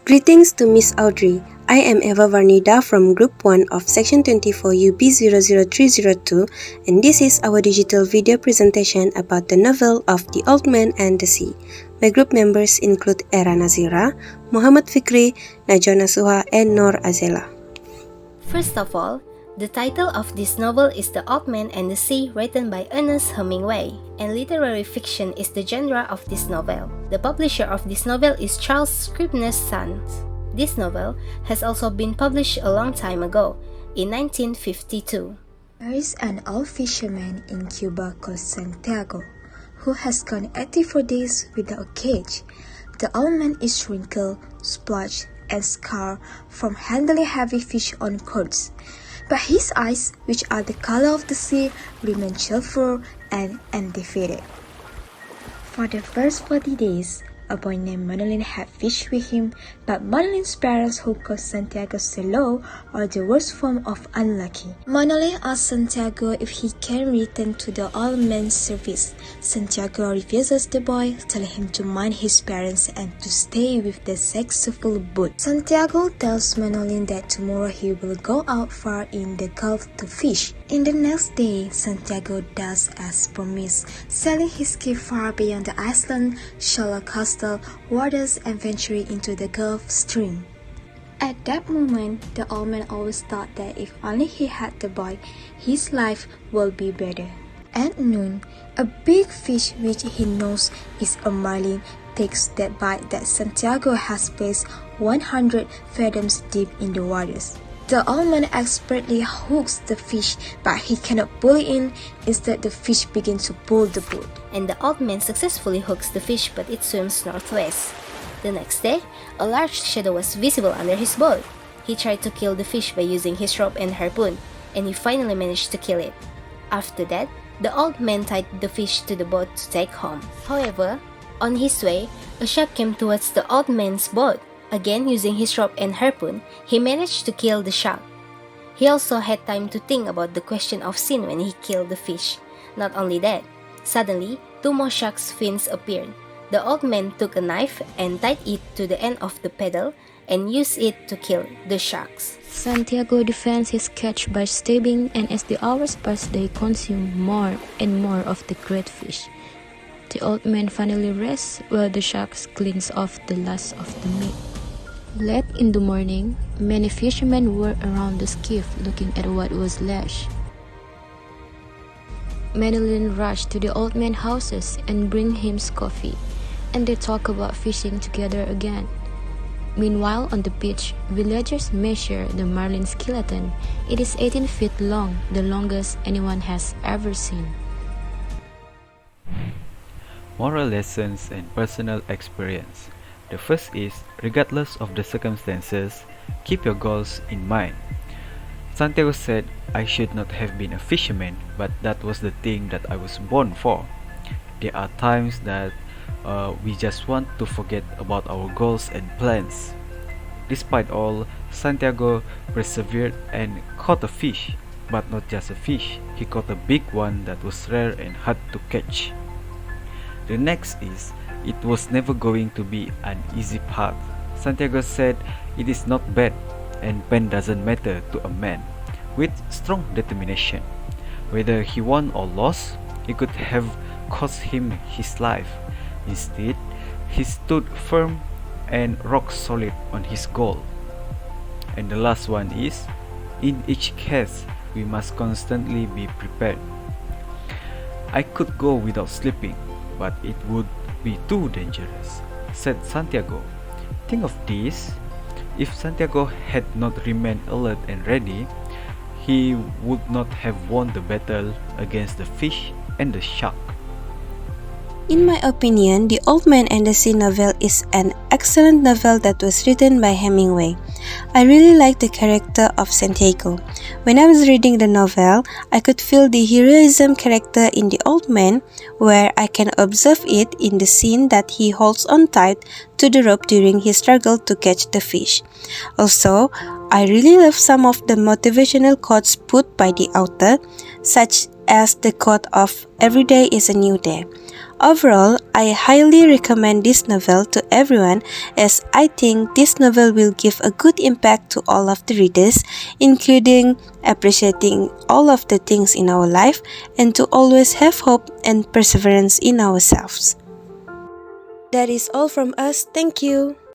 Greetings to Miss Audrey. I am Eva Varnida from Group 1 of Section 24 UB00302, and this is our digital video presentation about the novel of The Old Man and the Sea. My group members include Era Nazira, Muhammad Fikri, Najwa Nasuha, and Noor Azela. First of all, the title of this novel is The Old Man and the Sea, written by Ernest Hemingway, and literary fiction is the genre of this novel. The publisher of this novel is Charles Scribner's Sons. This novel has also been published a long time ago, in 1952. There is an old fisherman in Cuba called Santiago, who has gone 84 days without a cage. The old man is wrinkled, splotched, and scarred from handling heavy fish on cords. But his eyes, which are the color of the sea, remain cheerful and undefeated. For the first 40 days, a boy named Manolin had fished with him, but Manolin's parents, who called Santiago Selo, are the worst form of unlucky. Manolin asked Santiago if he can return to the old man's service. Santiago refuses the boy, telling him to mind his parents and to stay with the successful boat. Santiago tells Manolin that tomorrow he will go out far in the Gulf to fish. In the next day, Santiago does as promised, sailing his skiff far beyond the island, shallow coastal waters, and venturing into the Gulf Stream. At that moment, the old man always thought that if only he had the boy, his life would be better. At noon, a big fish which he knows is a marlin takes that bite that Santiago has placed 100 fathoms deep in the waters. The old man expertly hooks the fish, but he cannot pull it in. Instead, the fish begins to pull the boat. And the old man successfully hooks the fish, but it swims northwest. The next day, a large shadow was visible under his boat. He tried to kill the fish by using his rope and harpoon, and he finally managed to kill it. After that, the old man tied the fish to the boat to take home. However, on his way, a shark came towards the old man's boat. Again, using his rope and harpoon, he managed to kill the shark. He also had time to think about the question of sin when he killed the fish. Not only that, suddenly, two more shark's fins appeared. The old man took a knife and tied it to the end of the paddle and used it to kill the sharks. Santiago defends his catch by stabbing, and as the hours pass, they consume more and more of the great fish. The old man finally rests while the sharks cleans off the last of the meat. Late in the morning, many fishermen were around the skiff looking at what was left. Madeline rushed to the old man's houses and bring him coffee, and they talk about fishing together again. Meanwhile, on the beach, villagers measure the marlin skeleton. It is 18 feet long, the longest anyone has ever seen. Moral lessons and personal experience. The first is, regardless of the circumstances, keep your goals in mind. Santiago said, I should not have been a fisherman, but that was the thing that I was born for. There are times that we just want to forget about our goals and plans. Despite all, Santiago persevered and caught a fish, but not just a fish, he caught a big one that was rare and hard to catch. The next is, it was never going to be an easy path. Santiago said it is not bad, and pain doesn't matter to a man with strong determination. Whether he won or lost, it could have cost him his life. Instead, he stood firm and rock solid on his goal. And the last one is, in each case, we must constantly be prepared. I could go without sleeping, but it would be too dangerous, said Santiago. Think of this, if Santiago had not remained alert and ready, he would not have won the battle against the fish and the shark. In my opinion, The Old Man and the Sea novel is an excellent novel that was written by Hemingway. I really like the character of Santiago. When I was reading the novel, I could feel the heroism character in the old man, where I can observe it in the scene that he holds on tight to the rope during his struggle to catch the fish. Also, I really love some of the motivational quotes put by the author, such as the quote of "Every day is a new day." Overall, I highly recommend this novel to everyone as I think this novel will give a good impact to all of the readers, including appreciating all of the things in our life and to always have hope and perseverance in ourselves. That is all from us. Thank you.